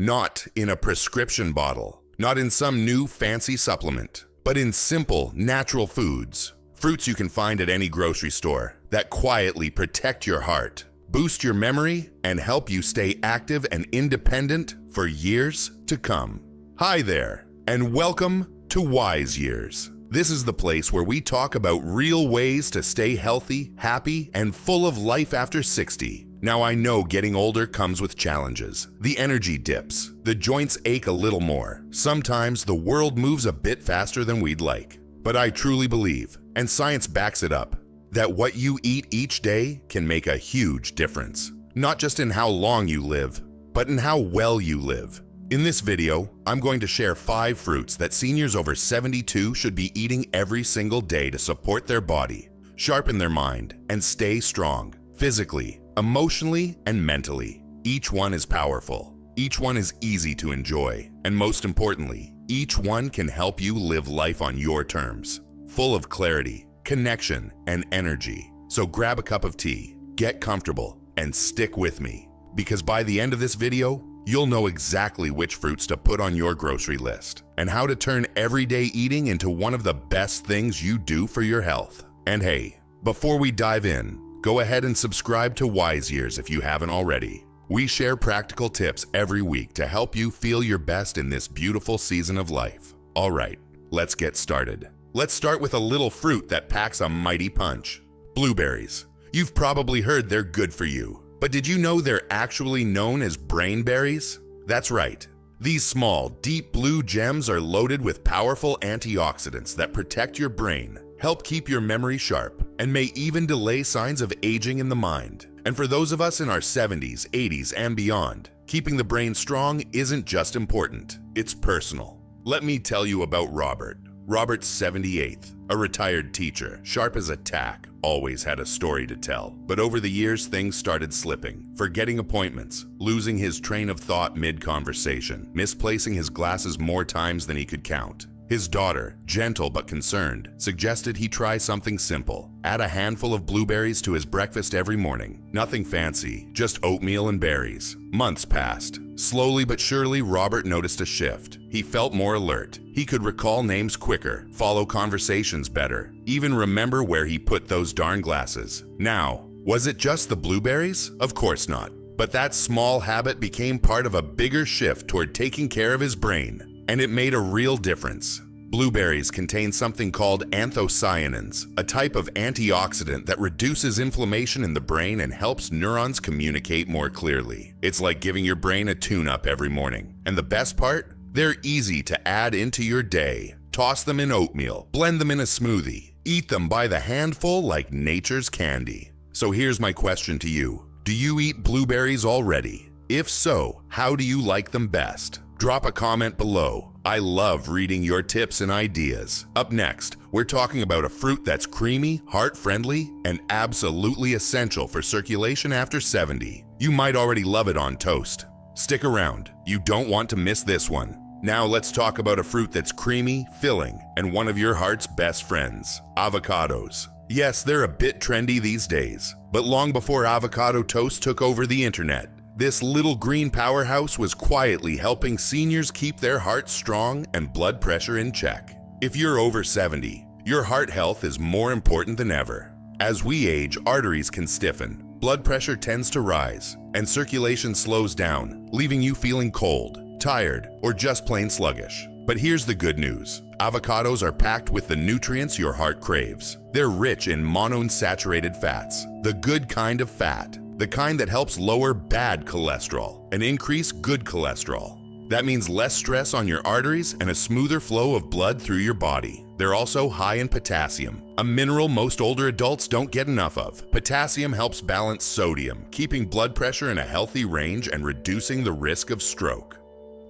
Not in a prescription bottle, not in some new fancy supplement, but in simple, natural foods. Fruits you can find at any grocery store that quietly protect your heart, boost your memory, and help you stay active and independent for years to come. Hi there, and welcome to Wise Years. This is the place where we talk about real ways to stay healthy, happy, and full of life after 60. Now I know getting older comes with challenges. The energy dips, the joints ache a little more. Sometimes the world moves a bit faster than we'd like. But I truly believe, and science backs it up, that what you eat each day can make a huge difference. Not just in how long you live, but in how well you live. In this video, I'm going to share 5 fruits that seniors over 72 should be eating every single day to support their body, sharpen their mind, and stay strong, physically, emotionally, and mentally. Each one is powerful. Each one is easy to enjoy. And most importantly, each one can help you live life on your terms, full of clarity, connection, and energy. So grab a cup of tea, get comfortable, and stick with me. Because by the end of this video, you'll know exactly which fruits to put on your grocery list and how to turn everyday eating into one of the best things you do for your health. And hey, before we dive in, go ahead and subscribe to Wise Years if you haven't already. We share practical tips every week to help you feel your best in this beautiful season of life. All right, let's get started. Let's start with a little fruit that packs a mighty punch. Blueberries. You've probably heard they're good for you, but did you know they're actually known as brain berries? That's right. These small, deep blue gems are loaded with powerful antioxidants that protect your brain, help keep your memory sharp, and may even delay signs of aging in the mind. And for those of us in our 70s, 80s, and beyond, keeping the brain strong isn't just important, it's personal. Let me tell you about Robert. Robert's 78th, a retired teacher, sharp as a tack, always had a story to tell. But over the years, things started slipping, forgetting appointments, losing his train of thought mid-conversation, misplacing his glasses more times than he could count. His daughter, gentle but concerned, suggested he try something simple. Add a handful of blueberries to his breakfast every morning. Nothing fancy, just oatmeal and berries. Months passed. Slowly but surely, Robert noticed a shift. He felt more alert. He could recall names quicker, follow conversations better, even remember where he put those darn glasses. Now, was it just the blueberries? Of course not. But that small habit became part of a bigger shift toward taking care of his brain. And it made a real difference. Blueberries contain something called anthocyanins, a type of antioxidant that reduces inflammation in the brain and helps neurons communicate more clearly. It's like giving your brain a tune-up every morning. And the best part? They're easy to add into your day. Toss them in oatmeal, blend them in a smoothie, eat them by the handful like nature's candy. So here's my question to you. Do you eat blueberries already? If so, how do you like them best? Drop a comment below. I love reading your tips and ideas. Up next, we're talking about a fruit that's creamy, heart-friendly, and absolutely essential for circulation after 70. You might already love it on toast. Stick around. You don't want to miss this one. Now let's talk about a fruit that's creamy, filling, and one of your heart's best friends, avocados. Yes, they're a bit trendy these days, but long before avocado toast took over the internet, this little green powerhouse was quietly helping seniors keep their hearts strong and blood pressure in check. If you're over 70, your heart health is more important than ever. As we age, arteries can stiffen, blood pressure tends to rise, and circulation slows down, leaving you feeling cold, tired, or just plain sluggish. But here's the good news. Avocados are packed with the nutrients your heart craves. They're rich in monounsaturated fats, the good kind of fat. The kind that helps lower bad cholesterol and increase good cholesterol. That means less stress on your arteries and a smoother flow of blood through your body. They're also high in potassium, a mineral most older adults don't get enough of. Potassium helps balance sodium, keeping blood pressure in a healthy range and reducing the risk of stroke.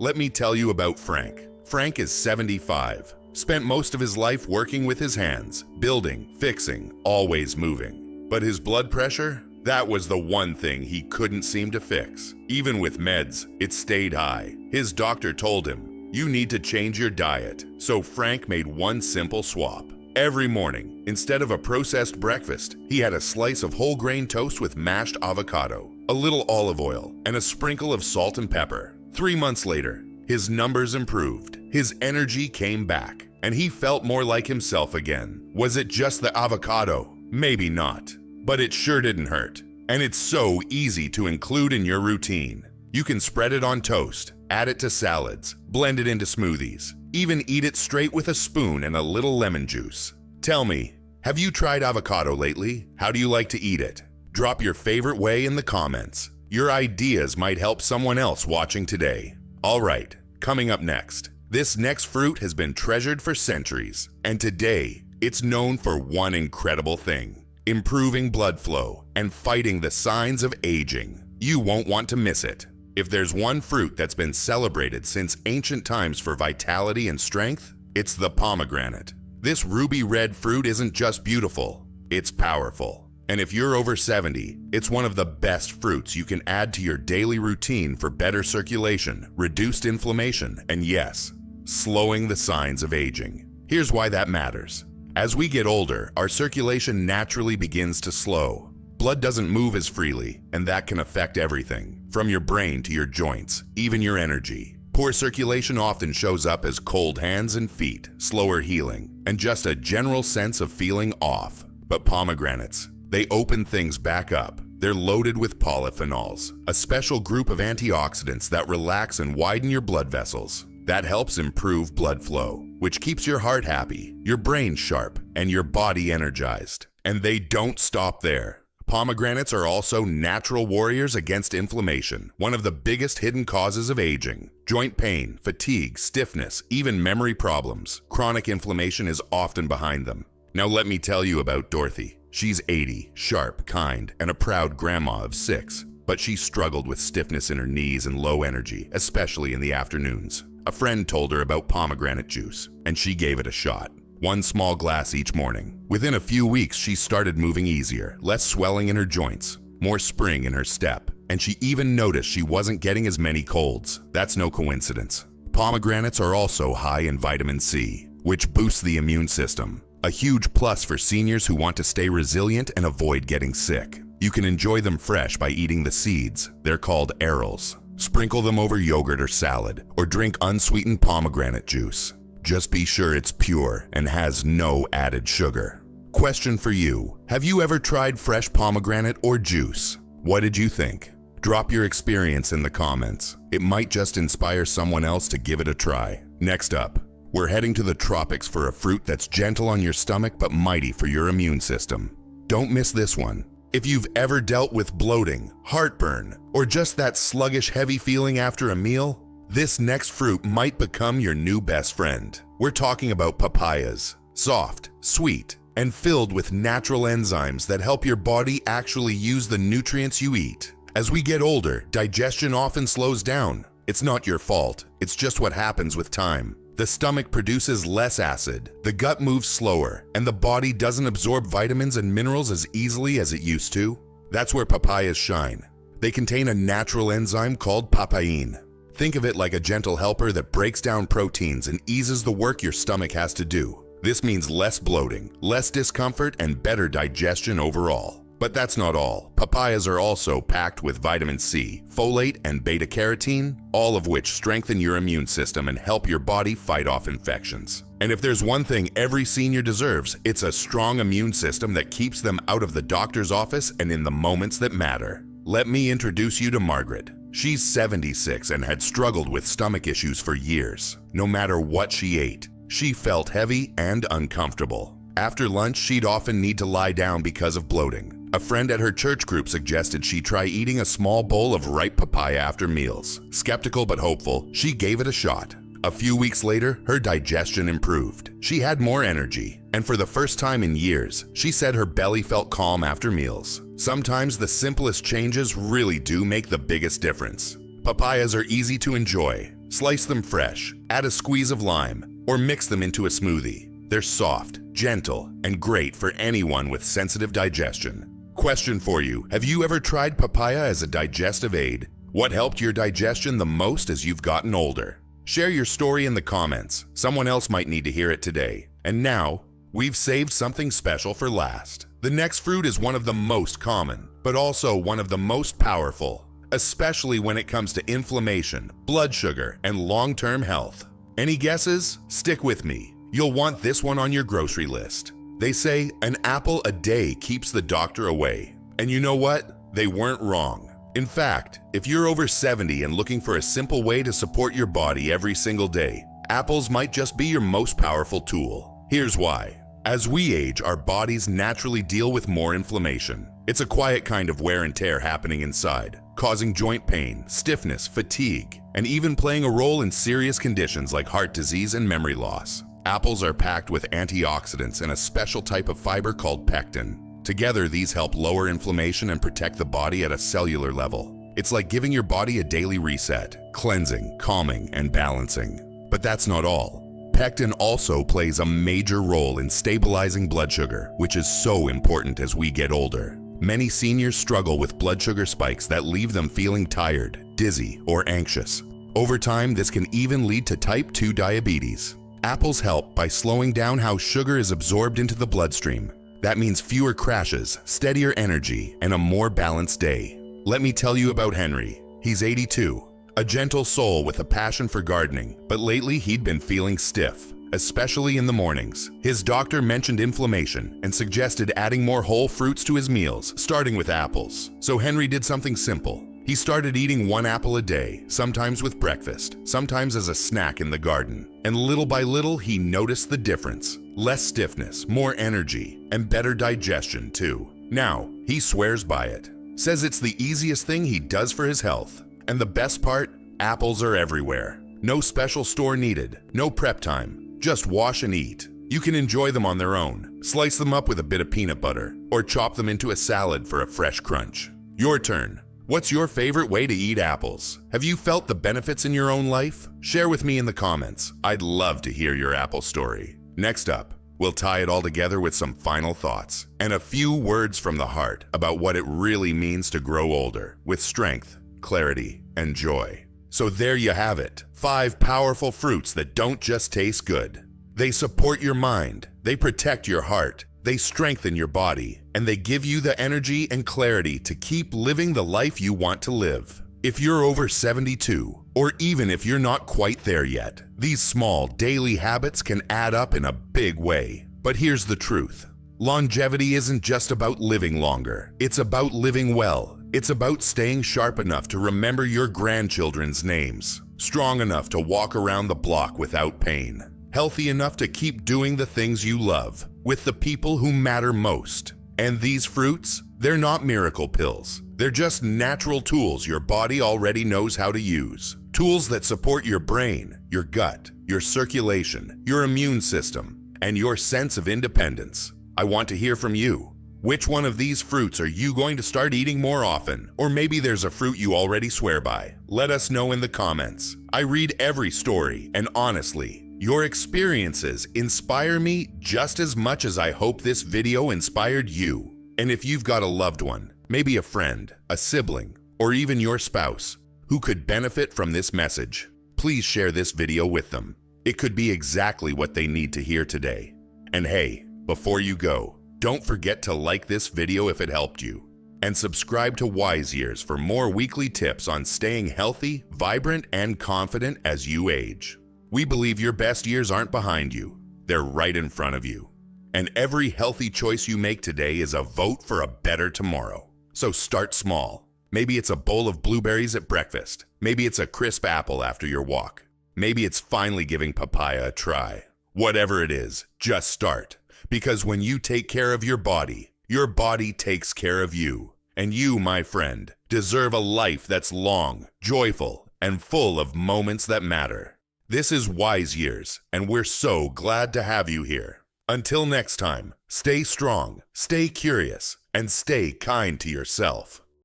Let me tell you about Frank. Frank is 75, spent most of his life working with his hands, building, fixing, always moving. But his blood pressure? That was the one thing he couldn't seem to fix. Even with meds, it stayed high. His doctor told him, "You need to change your diet." So Frank made one simple swap. Every morning, instead of a processed breakfast, he had a slice of whole grain toast with mashed avocado, a little olive oil, and a sprinkle of salt and pepper. 3 months later, his numbers improved, his energy came back, and he felt more like himself again. Was it just the avocado? Maybe not, but it sure didn't hurt. And it's so easy to include in your routine. You can spread it on toast, add it to salads, blend it into smoothies, even eat it straight with a spoon and a little lemon juice. Tell me, have you tried avocado lately? How do you like to eat it? Drop your favorite way in the comments. Your ideas might help someone else watching today. All right, coming up next. This next fruit has been treasured for centuries, and today it's known for one incredible thing: improving blood flow and fighting the signs of aging. You won't want to miss it. If there's one fruit that's been celebrated since ancient times for vitality and strength, it's the pomegranate. This ruby red fruit isn't just beautiful, it's powerful. And if you're over 70, it's one of the best fruits you can add to your daily routine for better circulation, reduced inflammation, and yes, slowing the signs of aging. Here's why that matters. As we get older, our circulation naturally begins to slow. Blood doesn't move as freely, and that can affect everything, from your brain to your joints, even your energy. Poor circulation often shows up as cold hands and feet, slower healing, and just a general sense of feeling off. But pomegranates, they open things back up. They're loaded with polyphenols, a special group of antioxidants that relax and widen your blood vessels. That helps improve blood flow, which keeps your heart happy, your brain sharp, and your body energized. And they don't stop there. Pomegranates are also natural warriors against inflammation, one of the biggest hidden causes of aging. Joint pain, fatigue, stiffness, even memory problems. Chronic inflammation is often behind them. Now let me tell you about Dorothy. She's 80, sharp, kind, and a proud grandma of 6, but she struggled with stiffness in her knees and low energy, especially in the afternoons. A friend told her about pomegranate juice, and she gave it a shot. 1 small glass each morning. Within a few weeks, she started moving easier, less swelling in her joints, more spring in her step, and she even noticed she wasn't getting as many colds. That's no coincidence. Pomegranates are also high in vitamin C, which boosts the immune system. A huge plus for seniors who want to stay resilient and avoid getting sick. You can enjoy them fresh by eating the seeds. They're called arils. Sprinkle them over yogurt or salad, or drink unsweetened pomegranate juice. Just be sure it's pure and has no added sugar. Question for you: have you ever tried fresh pomegranate or juice? What did you think? Drop your experience in the comments. It might just inspire someone else to give it a try. Next up, we're heading to the tropics for a fruit that's gentle on your stomach but mighty for your immune system. Don't miss this one. If you've ever dealt with bloating, heartburn, or just that sluggish, heavy feeling after a meal, this next fruit might become your new best friend. We're talking about papayas. Soft, sweet, and filled with natural enzymes that help your body actually use the nutrients you eat. As we get older, digestion often slows down. It's not your fault, it's just what happens with time. The stomach produces less acid, the gut moves slower, and the body doesn't absorb vitamins and minerals as easily as it used to. That's where papayas shine. They contain a natural enzyme called papain. Think of it like a gentle helper that breaks down proteins and eases the work your stomach has to do. This means less bloating, less discomfort, and better digestion overall. But that's not all. Papayas are also packed with vitamin C, folate, and beta-carotene, all of which strengthen your immune system and help your body fight off infections. And if there's one thing every senior deserves, it's a strong immune system that keeps them out of the doctor's office and in the moments that matter. Let me introduce you to Margaret. She's 76 and had struggled with stomach issues for years. No matter what she ate, she felt heavy and uncomfortable. After lunch, she'd often need to lie down because of bloating. A friend at her church group suggested she try eating a small bowl of ripe papaya after meals. Skeptical but hopeful, she gave it a shot. A few weeks later, her digestion improved. She had more energy, and for the first time in years, she said her belly felt calm after meals. Sometimes the simplest changes really do make the biggest difference. Papayas are easy to enjoy. Slice them fresh, add a squeeze of lime, or mix them into a smoothie. They're soft, gentle, and great for anyone with sensitive digestion. Question for you: have you ever tried papaya as a digestive aid? What helped your digestion the most as you've gotten older? Share your story in the comments. Someone else might need to hear it today. And now, we've saved something special for last. The next fruit is one of the most common, but also one of the most powerful: especially when it comes to inflammation, blood sugar, and long-term health. Any guesses? Stick with me. You'll want this one on your grocery list. They say an apple a day keeps the doctor away. And you know what? They weren't wrong. In fact, if you're over 70 and looking for a simple way to support your body every single day, apples might just be your most powerful tool. Here's why. As we age, our bodies naturally deal with more inflammation. It's a quiet kind of wear and tear happening inside, causing joint pain, stiffness, fatigue, and even playing a role in serious conditions like heart disease and memory loss. Apples are packed with antioxidants and a special type of fiber called pectin. Together, these help lower inflammation and protect the body at a cellular level. It's like giving your body a daily reset, cleansing, calming, and balancing. But that's not all. Pectin also plays a major role in stabilizing blood sugar, which is so important as we get older. Many seniors struggle with blood sugar spikes that leave them feeling tired, dizzy, or anxious. Over time, this can even lead to type 2 diabetes. Apples help by slowing down how sugar is absorbed into the bloodstream. That means fewer crashes, steadier energy, and a more balanced day. Let me tell you about Henry. He's 82, a gentle soul with a passion for gardening, but lately he'd been feeling stiff, especially in the mornings. His doctor mentioned inflammation and suggested adding more whole fruits to his meals, starting with apples. So Henry did something simple. He started eating 1 apple a day, sometimes with breakfast, sometimes as a snack in the garden. And little by little, he noticed the difference. Less stiffness, more energy, and better digestion too. Now, he swears by it. Says it's the easiest thing he does for his health. And the best part? Apples are everywhere. No special store needed, no prep time. Just wash and eat. You can enjoy them on their own. Slice them up with a bit of peanut butter, or chop them into a salad for a fresh crunch. Your turn. What's your favorite way to eat apples? Have you felt the benefits in your own life? Share with me in the comments. I'd love to hear your apple story. Next up, we'll tie it all together with some final thoughts and a few words from the heart about what it really means to grow older with strength, clarity, and joy. So there you have it, 5 powerful fruits that don't just taste good. They support your mind, they protect your heart, they strengthen your body, and they give you the energy and clarity to keep living the life you want to live. If you're over 72, or even if you're not quite there yet, these small daily habits can add up in a big way. But here's the truth. Longevity isn't just about living longer. It's about living well. It's about staying sharp enough to remember your grandchildren's names, strong enough to walk around the block without pain, healthy enough to keep doing the things you love, with the people who matter most. And these fruits, they're not miracle pills. They're just natural tools your body already knows how to use. Tools that support your brain, your gut, your circulation, your immune system, and your sense of independence. I want to hear from you. Which one of these fruits are you going to start eating more often? Or maybe there's a fruit you already swear by. Let us know in the comments. I read every story, and honestly, your experiences inspire me just as much as I hope this video inspired you. And if you've got a loved one, maybe a friend, a sibling, or even your spouse, who could benefit from this message, please share this video with them. It could be exactly what they need to hear today. And hey, before you go, don't forget to like this video if it helped you, and subscribe to Wise Years for more weekly tips on staying healthy, vibrant, and confident as you age. We believe your best years aren't behind you, they're right in front of you. And every healthy choice you make today is a vote for a better tomorrow. So start small. Maybe it's a bowl of blueberries at breakfast. Maybe it's a crisp apple after your walk. Maybe it's finally giving papaya a try. Whatever it is, just start. Because when you take care of your body takes care of you. And you, my friend, deserve a life that's long, joyful, and full of moments that matter. This is Wise Years, and we're so glad to have you here. Until next time, stay strong, stay curious, and stay kind to yourself.